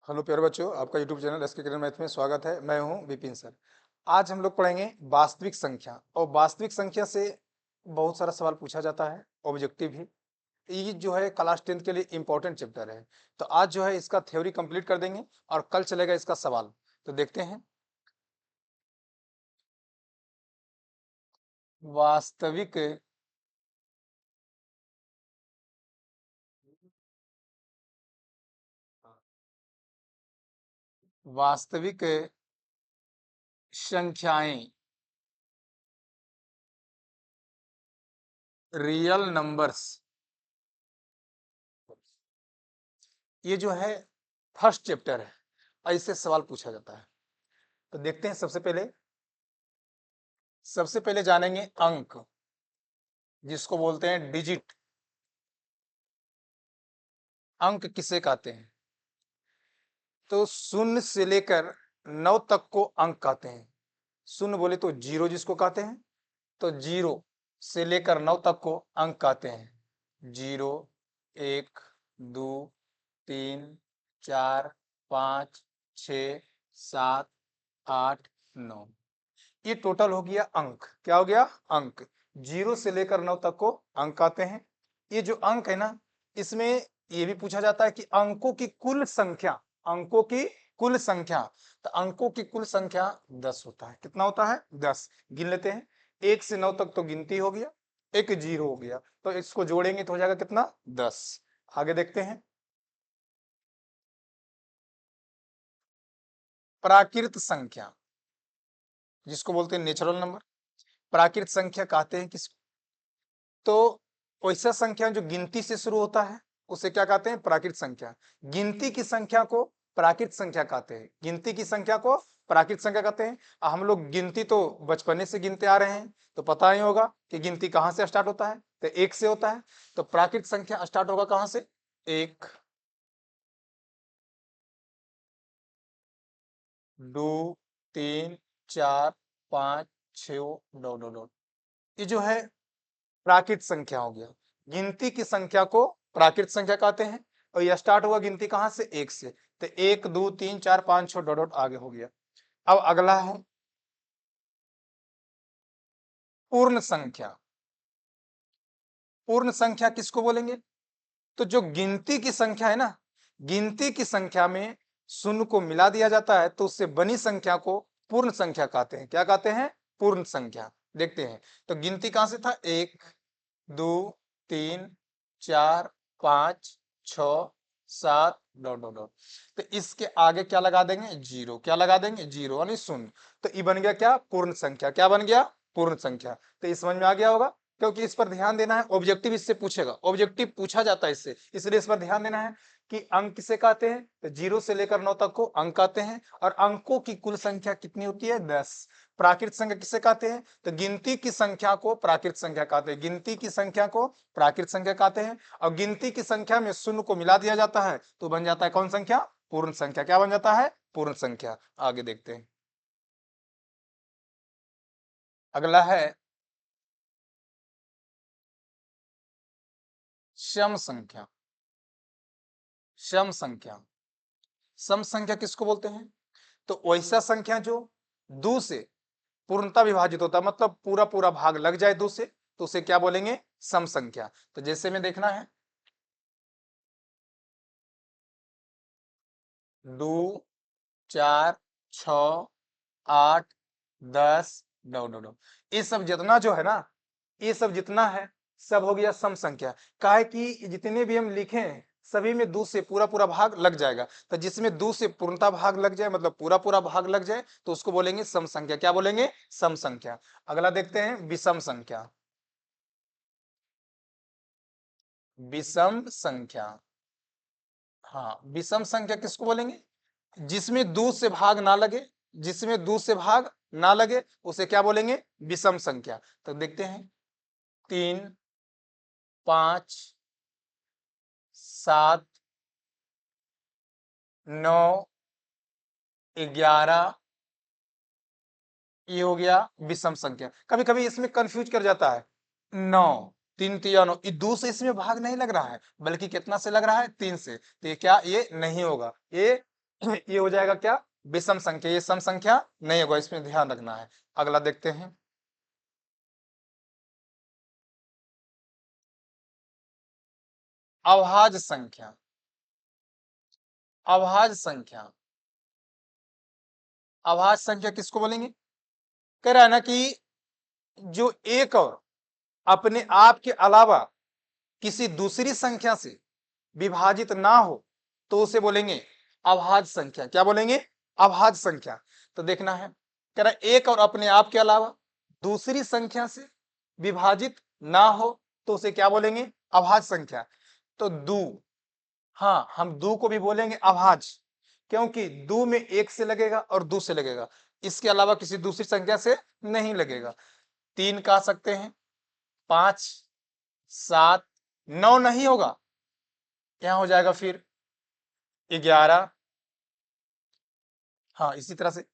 Hello प्यारे बच्चों, आपका यूट्यूब चैनल एसके किरण मैथ में स्वागत है। मैं हूं विपिन सर। आज हम लोग पढ़ेंगे वास्तविक संख्या। और वास्तविक संख्या से बहुत सारा सवाल पूछा जाता है, ऑब्जेक्टिव भी। ये जो है क्लास 10th के लिए इंपॉर्टेंट चैप्टर है। तो आज जो है इसका थ्योरी कंप्लीट कर देंगे और कल चलेगा इसका सवाल। तो देखते हैं। वास्तविक वास्तविक संख्याएं, रियल नंबर्स, ये जो है फर्स्ट चैप्टर है। ऐसे सवाल पूछा जाता है। तो देखते हैं। सबसे पहले जानेंगे अंक, जिसको बोलते हैं डिजिट। अंक किसे कहते हैं? तो शून्य से लेकर 9 तक को अंक कहते हैं। शून्य बोले तो जीरो जिसको कहते हैं, तो जीरो से लेकर 9 तक को अंक कहते हैं। जीरो, एक, दो, तीन, चार, पाँच, छ, सात, आठ, नौ। ये टोटल हो गया अंक। क्या हो गया? अंक। जीरो से लेकर 9 तक को अंक आते हैं। ये जो अंक है ना, इसमें ये भी पूछा जाता है कि अंकों की कुल संख्या, अंकों की कुल संख्या। तो अंकों की कुल संख्या 10 होता है। कितना होता है? 10। गिन लेते हैं। 1 से 9 तक तो गिनती हो गया, एक जीरो हो गया, तो इसको जोड़ेंगे तो हो जाएगा कितना? 10। आगे देखते हैं। प्राकृत संख्या, जिसको बोलते हैं नेचुरल नंबर। प्राकृत संख्या कहते हैं किस? तो वैसा संख्या जो गिनती से शुरू होता है उसे क्या कहते हैं? प्राकृत संख्या। गिनती की संख्या को प्राकृत संख्या कहते हैं। गिनती की संख्या को प्राकृत संख्या कहते हैं। हम लोग गिनती तो बचपने से गिनते आ रहे हैं, तो पता ही होगा कि गिनती कहाँ से स्टार्ट होता है। तो एक से होता है। तो प्राकृत संख्या स्टार्ट होगा कहाँ से? एक, दो, तीन, चार, पाँच, छ, नौ, नौ, नौ। ये जो है प्राकृत संख्या हो गया। गिनती की संख्या को प्राकृत संख्या कहते हैं। और यह स्टार्ट हुआ गिनती कहां से? एक से। तो एक, दो, तीन, चार, पांच, छह, डॉट डॉट आगे हो गया। अब अगला है पूर्ण संख्या। पूर्ण संख्या किसको बोलेंगे? तो जो गिनती की संख्या है ना, गिनती की संख्या में शून्य को मिला दिया जाता है तो उससे बनी संख्या को पूर्ण संख्या कहते हैं। क्या कहते हैं? पूर्ण संख्या। देखते हैं। तो गिनती कहां से था? एक, दो, तीन, चार, पाँच, छ, सात, डॉट डॉट डॉट। तो इसके आगे क्या लगा देंगे? जीरो। क्या लगा देंगे? जीरो यानी शून्य। तो ये बन गया क्या? पूर्ण संख्या। क्या बन गया? पूर्ण संख्या। तो ये समझ में आ गया होगा। क्योंकि इस पर ध्यान देना है, ऑब्जेक्टिव इससे पूछेगा, ऑब्जेक्टिव पूछा जाता है इससे, इसलिए इस पर ध्यान देना है कि अंक किसे कहते हैं। तो जीरो से लेकर 9 तक को अंक कहते हैं। और अंकों की कुल संख्या कितनी होती है? 10। प्राकृत संख्या किसे कहते हैं? तो गिनती की संख्या को प्राकृत संख्या कहते हैं। गिनती की संख्या को प्राकृत संख्या कहते हैं। और गिनती की संख्या में शून्य को मिला दिया जाता है तो बन जाता है कौन संख्या? पूर्ण संख्या। क्या बन जाता है? पूर्ण संख्या। आगे देखते हैं। अगला है सम संख्या। सम संख्या, सम संख्या किसको बोलते हैं? तो वैसा संख्या जो दो से पूर्णता विभाजित होता है, मतलब पूरा पूरा भाग लग जाए दो से, तो उसे क्या बोलेंगे? सम संख्या। तो जैसे में देखना है, दो, चार, छ, आठ, 10, नौ, नौ, नौ। ये सब जितना जो है ना, ये सब जितना है सब हो गया सम संख्या। काहे कि जितने भी हम लिखे हैं सभी में दो से पूरा पूरा भाग लग जाएगा। तो जिसमें दो से पूर्णता भाग लग जाए, मतलब पूरा पूरा भाग लग जाए, तो उसको बोलेंगे सम संख्या। क्या बोलेंगे? सम संख्या। अगला देखते हैं विषम संख्या। विषम संख्या, हाँ, विषम संख्या किसको बोलेंगे? जिसमें दो से भाग ना लगे, जिसमें दो से भाग ना लगे उसे क्या बोलेंगे? विषम संख्या। तो देखते हैं, तीन, पांच, सात, नौ, 11, ये हो गया विषम संख्या। कभी कभी इसमें कंफ्यूज कर जाता है। नौ, तीन तिया नौ, ये दो से इसमें भाग नहीं लग रहा है, बल्कि कितना से लग रहा है? तीन से। तो ये क्या? ये नहीं होगा। ये ये हो जाएगा क्या, विषम संख्या, ये सम संख्या नहीं होगा, इसमें ध्यान रखना है। अगला देखते हैं, अभाज्य संख्या। अभाज्य संख्या, अभाज्य संख्या किसको बोलेंगे? कह रहा है ना कि जो एक और अपने आप के अलावा किसी दूसरी संख्या से विभाजित ना हो तो उसे बोलेंगे अभाज्य संख्या। क्या बोलेंगे? अभाज्य संख्या। तो देखना है, कह रहा है एक और अपने आप के अलावा दूसरी संख्या से विभाजित ना हो तो उसे क्या बोलेंगे? अभाज्य संख्या। तो दू, हाँ हम दू को भी बोलेंगे अभाज्य, क्योंकि दू में एक से लगेगा और दू से लगेगा, इसके अलावा किसी दूसरी संख्या से नहीं लगेगा। 3 कह सकते हैं, 5, 7, 9 नहीं होगा, क्या हो जाएगा फिर? 11। हाँ इसी तरह से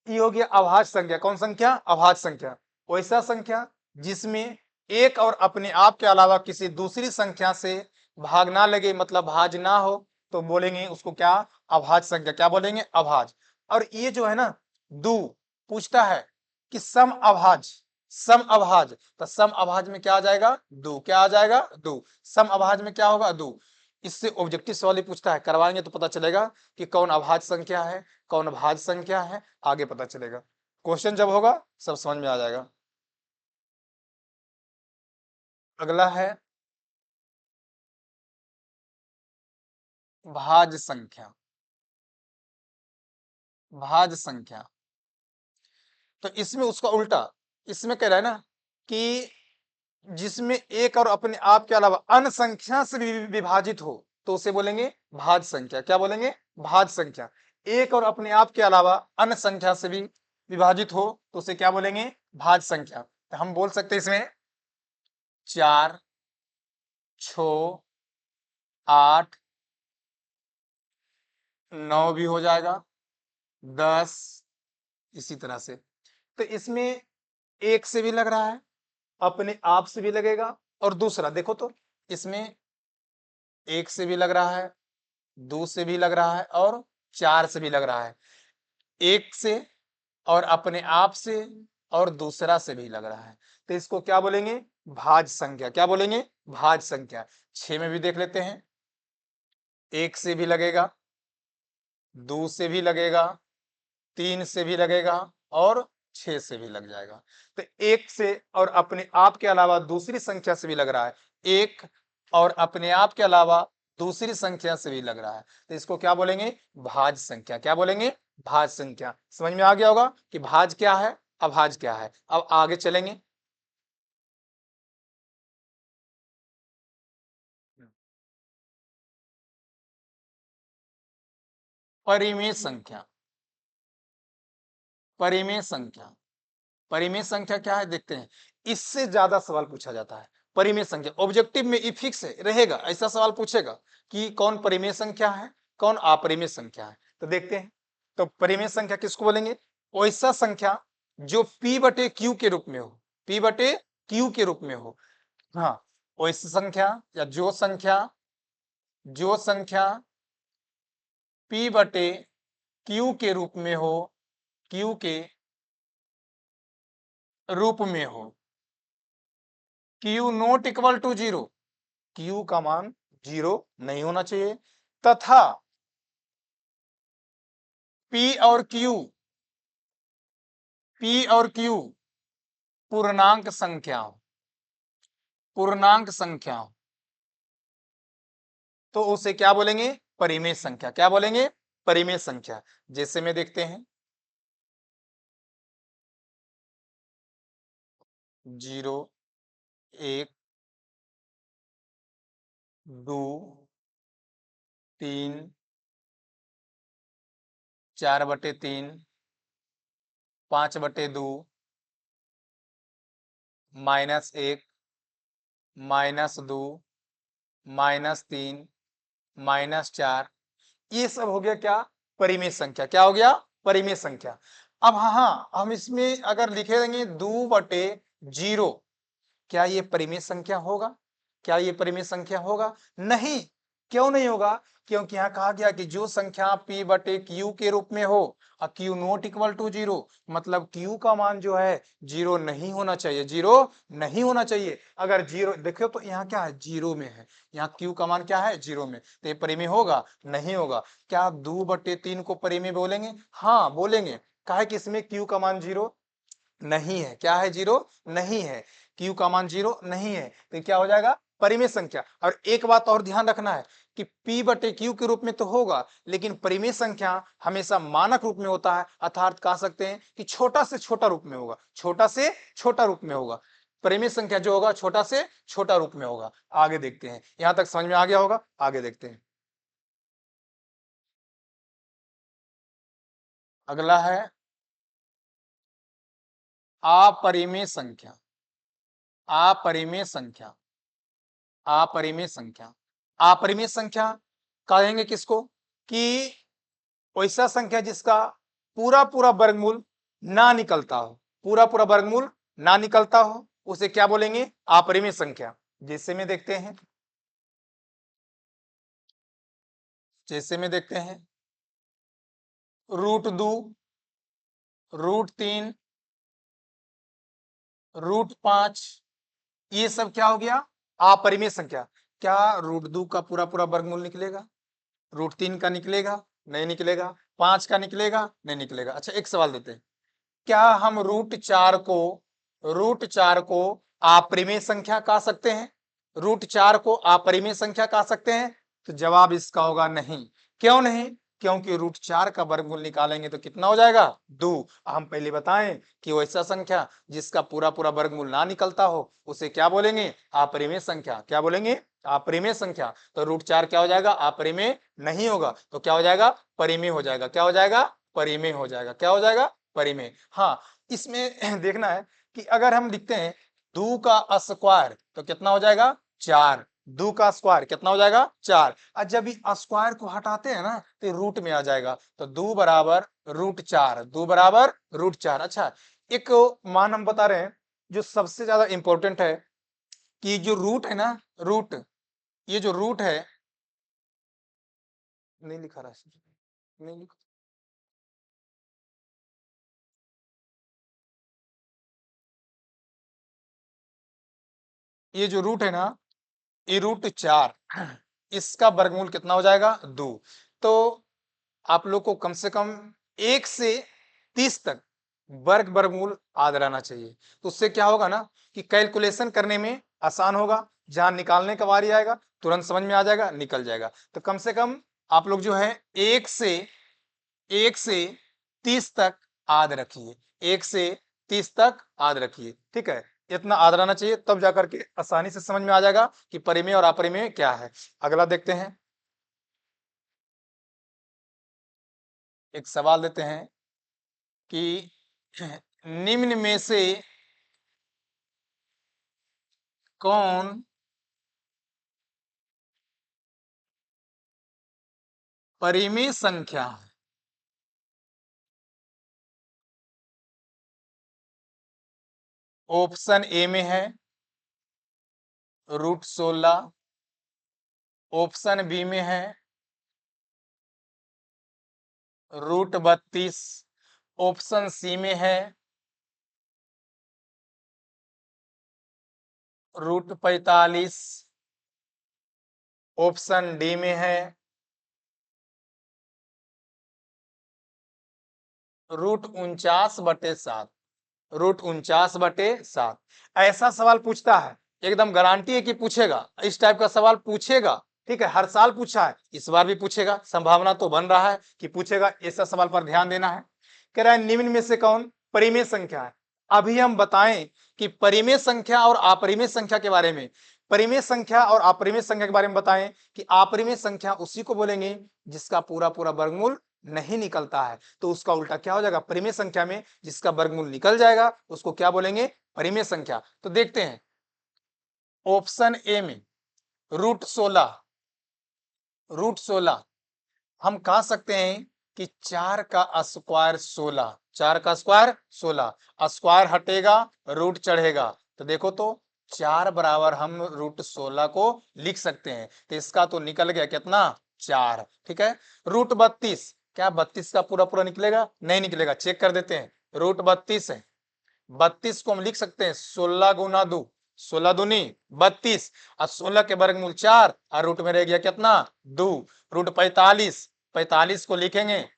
ये हो गया अभाज्य संख्या। कौन संख्या? अभाज्य संख्या। वैसा संख्या जिसमें एक और अपने आप के अलावा किसी दूसरी संख्या से भाग ना लगे, मतलब भाज्य ना हो, तो बोलेंगे उसको क्या? अभाज्य संख्या। क्या बोलेंगे? अभाज्य। और ये जो है ना, दू पूछता है कि सम अभाज्य, सम अभाज्य, तो सम अभाज्य में क्या आ जाएगा? दू। क्या आ जाएगा? दू। सम अभाज्य में क्या होगा? दू। इससे ऑब्जेक्टिव सवाल ही पूछता है, करवाएंगे तो पता चलेगा कि कौन अभाज्य संख्या है, कौन भाज्य संख्या है, आगे पता चलेगा। क्वेश्चन जब होगा सब समझ में आ जाएगा। अगला है भाज्य संख्या। भाज्य संख्या, तो इसमें उसका उल्टा, इसमें कह रहा है ना कि जिसमें एक और अपने आप के अलावा अन्य संख्या से भी विभाजित हो तो उसे बोलेंगे भाज्य संख्या। क्या बोलेंगे? भाज्य संख्या। एक और अपने आप के अलावा अन्य संख्या से भी विभाजित हो तो उसे क्या बोलेंगे? भाज्य संख्या। तो हम बोल सकते हैं इसमें 4, 6, 8, 9 भी हो जाएगा, 10, इसी तरह से। तो इसमें एक से भी लग रहा है, अपने आप से भी लगेगा, और दूसरा देखो तो इसमें एक से भी लग रहा है, दो से भी लग रहा है, और 4 से भी लग रहा है। एक से और अपने आप से और दूसरा से भी लग रहा है, तो इसको क्या बोलेंगे? भाज्य संख्या। क्या बोलेंगे? भाज्य संख्या। 6 में भी देख लेते हैं, एक से भी लगेगा, दो से भी लगेगा, 3 से भी लगेगा, और 6 से भी लग जाएगा। तो एक से और अपने आप के अलावा दूसरी संख्या से भी लग रहा है, एक और अपने आप के अलावा दूसरी संख्या से भी लग रहा है, तो इसको क्या बोलेंगे? भाज्य संख्या। क्या बोलेंगे? भाज्य संख्या। समझ में आ गया होगा कि भाज्य क्या है, अभाज्य क्या है। अब आगे चलेंगे। परिमेय संख्या। परिमेय संख्या, परिमेय संख्या क्या है देखते हैं। इससे ज्यादा सवाल पूछा जाता है। परिमेय संख्या ऑब्जेक्टिव में फिक्स रहेगा, ऐसा सवाल पूछेगा कि कौन परिमेय संख्या है, कौन अपरिमेय संख्या है। तो देखते हैं, तो परिमेय संख्या किसको बोलेंगे? वैसा संख्या जो p बटे q के रूप में हो, p बटे q के रूप में हो। हाँ, वैसी संख्या या जो संख्या p बटे q के रूप में हो, q के रूप में हो, q not equal to 0, q का मान 0 नहीं होना चाहिए, तथा पी और क्यू, पी और क्यू पूर्णांक संख्या, पूर्णांक संख्या, तो उसे क्या बोलेंगे? परिमेय संख्या। क्या बोलेंगे? परिमेय संख्या। जैसे में देखते हैं, 0, 1, 2, 3, 4/3, 5/2, -1, -2, -3, -4, ये सब हो गया क्या? परिमेय संख्या। क्या हो गया? परिमेय संख्या। अब हाँ, हम इसमें अगर लिखे देंगे 2/0, क्या ये परिमेय संख्या होगा? क्या ये परिमेय संख्या होगा? नहीं, क्यों नहीं होगा? क्योंकि यहाँ कहा गया कि जो संख्या p बटे q के रूप में हो और q नॉट इक्वल टू 0, मतलब q का मान जो है 0 नहीं होना चाहिए, 0 नहीं होना चाहिए। अगर 0 देखो तो यहाँ क्या है, 0 में है, यहाँ q का मान क्या है, 0 में, तो ये परिमेय होगा? नहीं होगा। क्या 2/3 को परिमेय बोलेंगे? हाँ बोलेंगे। काहे कि इसमें q का मान 0 नहीं है। क्या है, 0 नहीं है, q का मान 0 नहीं है, तो क्या हो जाएगा, परिमेय संख्या। और एक बात और ध्यान रखना है कि p बटे q के रूप में तो होगा, लेकिन परिमेय संख्या हमेशा मानक रूप में होता है, अर्थात कह सकते हैं कि छोटा से छोटा रूप में होगा, छोटा से छोटा रूप में होगा। परिमेय संख्या जो होगा छोटा से छोटा रूप में होगा। आगे देखते हैं, यहां तक समझ में आ गया होगा, आगे देखते हैं। अगला है अपरिमेय संख्या। अपरिमेय संख्या, अपरिमेय संख्या, अपरिमेय संख्या कहेंगे किसको? कि वैसा संख्या जिसका पूरा पूरा वर्गमूल ना निकलता हो, पूरा पूरा वर्गमूल ना निकलता हो, उसे क्या बोलेंगे, अपरिमेय संख्या। जैसे में देखते हैं, जैसे में देखते हैं, √2, √3, √5, ये सब क्या हो गया, अपरिमेय संख्या। क्या √2 का पूरा पूरा वर्गमूल निकलेगा? √3 का निकलेगा? नहीं निकलेगा। 5 का निकलेगा? नहीं निकलेगा। अच्छा एक सवाल देते हैं, क्या हम √4 को अपरिमेय संख्या कह सकते हैं? √4 को अपरिमेय संख्या कह सकते हैं? तो जवाब इसका होगा नहीं। क्यों नहीं? क्योंकि √4 का वर्गमूल निकालेंगे तो कितना हो जाएगा, 2। हम पहले बताएं कि वैसा संख्या जिसका पूरा पूरा वर्गमूल ना निकलता हो उसे क्या बोलेंगे, अपरिमेय संख्या। क्या बोलेंगे, अपरिमेय संख्या। तो √4 क्या हो जाएगा, अपरिमेय नहीं होगा, तो क्या हो जाएगा, परिमेय हो जाएगा। क्या हो जाएगा, परिमेय हो जाएगा। क्या हो जाएगा, परिमेय। हाँ, इसमें देखना है कि अगर हम लिखते हैं 2 का स्क्वायर तो कितना हो जाएगा, 4। 2 का स्क्वायर कितना हो जाएगा, 4। और जब स्क्वायर को हटाते हैं ना तो रूट में आ जाएगा, तो 2 बराबर √4, 2 बराबर √4। अच्छा एक मान हम बता रहे हैं जो सबसे ज्यादा इंपॉर्टेंट है, कि जो रूट है ना, रूट, ये जो रूट है, नहीं लिखा रहा है, नहीं लिखा, ये जो रूट है ना, ये √4, इसका वर्गमूल कितना हो जाएगा, 2। तो आप लोग को कम से कम 1 से 30 तक वर्गमूल याद रहना चाहिए। तो उससे क्या होगा ना कि कैलकुलेशन करने में आसान होगा, जहां निकालने का बारी आएगा तुरंत समझ में आ जाएगा, निकल जाएगा। तो कम से कम आप लोग जो है 1 से 30 तक याद रखिए, 1 से 30 तक याद रखिए, ठीक है। इतना याद रहना चाहिए, तब जाकर के आसानी से समझ में आ जाएगा कि परिमेय और अपरिमेय क्या है। अगला देखते हैं, एक सवाल देते हैं कि निम्न में से कौन परिमेय संख्या है? ऑप्शन ए में है √16, ऑप्शन बी में है √32, ऑप्शन सी में है √45, ऑप्शन डी में है √49/7, √49/7। ऐसा सवाल पूछता है, एकदम गारंटी है कि पूछेगा, इस टाइप का सवाल पूछेगा, ठीक है। हर साल पूछा है, इस बार भी पूछेगा, संभावना तो बन रहा है कि पूछेगा। ऐसा सवाल पर ध्यान देना है। कह रहा है निम्न में से कौन परिमेय संख्या है? अभी हम बताएं कि परिमेय संख्या और अपरिमेय संख्या के बारे में, परिमेय संख्या और अपरिमेय संख्या के बारे में बताएं कि अपरिमेय संख्या उसी को बोलेंगे जिसका पूरा पूरा वर्गमूल नहीं निकलता है। तो उसका उल्टा क्या हो जाएगा, परिमेय संख्या में जिसका वर्गमूल निकल जाएगा उसको क्या बोलेंगे, परिमेय संख्या। तो देखते हैं ऑप्शन ए में √16, √16 हम कह सकते हैं कि 4 का स्क्वायर 16, 4 का स्क्वायर 16, स्क्वायर हटेगा रूट चढ़ेगा, तो देखो तो 4 बराबर हम √16 को लिख सकते हैं। तो इसका तो निकल गया कितना 4। ठीक है, √32 क्या 32 का पूरा पूरा निकलेगा? नहीं निकलेगा, चेक कर देते हैं। √32 है, 32 को हम लिख सकते हैं 16 गुना 2, 16 दूनी 32 और 16 के वर्गमूल 4 और रूट में रह गया कितना 2। √45, 45 को लिखेंगे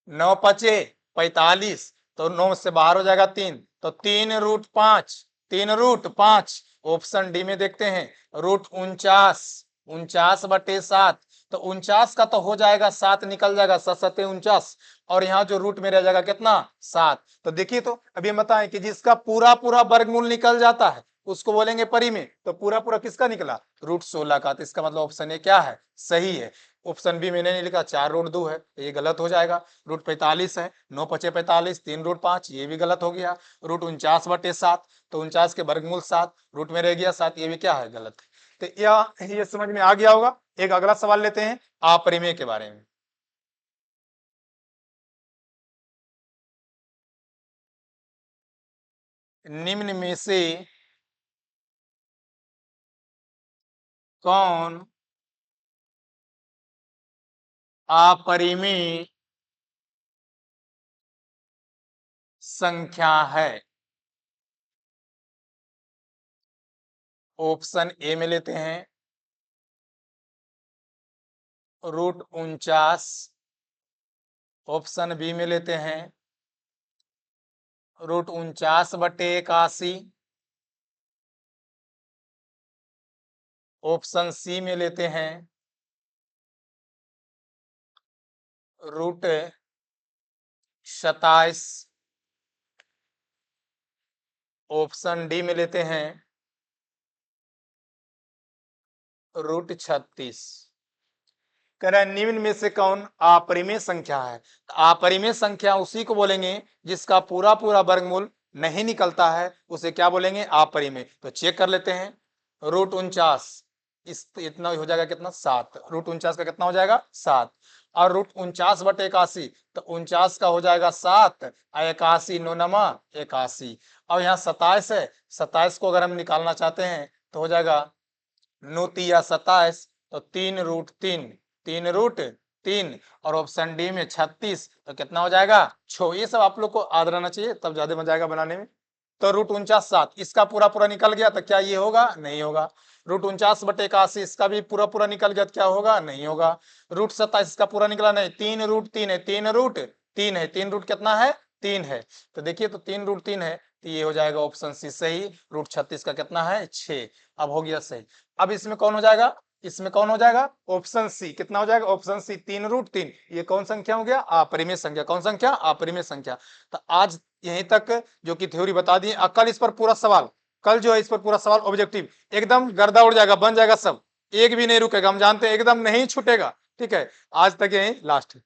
9 पचे 45, तो 9 से बाहर हो जाएगा 3, तो 3√5, 3√5। ऑप्शन डी में देखते हैं √49, 49/7, तो 49 का तो हो जाएगा 7 निकल जाएगा, 7 7 49, और यहाँ जो रूट में रह जाएगा कितना 7। तो देखिए, तो अभी हम बताएं कि जिसका पूरा पूरा वर्गमूल निकल जाता है उसको बोलेंगे परिमेय। तो पूरा पूरा किसका निकला? √16 का। तो इसका मतलब ऑप्शन ए क्या है? सही है। ऑप्शन बी मैंने नहीं लिखा, 4√2 है, ये गलत हो जाएगा। √45 है, 9 पचे 45, 3√5, ये भी गलत हो गया। √49/7, तो 49 के वर्गमूल 7, रूट में रह गया 7, ये भी क्या है? गलत है। तो ये समझ में आ गया होगा। एक अगला सवाल लेते हैं अपरिमेय के बारे में। निम्न में से कौन अपरिमेय संख्या है? ऑप्शन ए में लेते हैं √49, ऑप्शन बी में लेते हैं √49/81, ऑप्शन सी में लेते हैं √27, ऑप्शन डी में लेते हैं √36। कह रहा है निम्न में से कौन अपरिमेय संख्या है? तो अपरिमेय संख्या उसी को बोलेंगे जिसका पूरा पूरा वर्गमूल नहीं निकलता है, उसे क्या बोलेंगे? अपरिमेय। तो चेक कर लेते हैं। √49 इस इतना हो जाएगा कितना 7, √49 का कितना हो जाएगा 7, और √49/81, तो 49 का हो जाएगा 7, 81 9 नमा 81, और यहाँ 27 है, 27 को अगर हम निकालना चाहते हैं तो हो जाएगा 9 तिया 27, तो 3√3, 3√3, और ऑप्शन डी में 36, तो कितना हो जाएगा 6। ये सब आप लोग को याद रहना चाहिए, तब ज्यादा मजा आएगा बनाने में। तो √49 7, इसका पूरा पूरा निकल गया तो क्या ये होगा? नहीं होगा। √49/81, इसका भी पूरा पूरा निकल गया तो क्या होगा? नहीं होगा। √27 इसका पूरा निकला नहीं, 3√3 है, 3√3 है, 3 रूट कितना है? 3 है। तो देखिए, तो 3√3 है, तो ये हो जाएगा ऑप्शन सी सही। √36 का कितना है? 6। अब हो गया सही। अब इसमें कौन हो जाएगा? इसमें कौन हो जाएगा? Option C. कितना हो जाएगा? Option C 3√3। ये कौन संख्या हो गया? अपरिमेय संख्या। कौन संख्या? अपरिमेय संख्या। तो आज यहीं तक जो कि थ्योरी बता दी। कल इस पर पूरा सवाल, कल जो है इस पर पूरा सवाल ऑब्जेक्टिव एकदम गर्दा उड़ जाएगा, बन जाएगा सब, एक भी नहीं रुकेगा, हम जानते हैं एकदम नहीं छूटेगा। ठीक है, आज तक यही लास्ट है।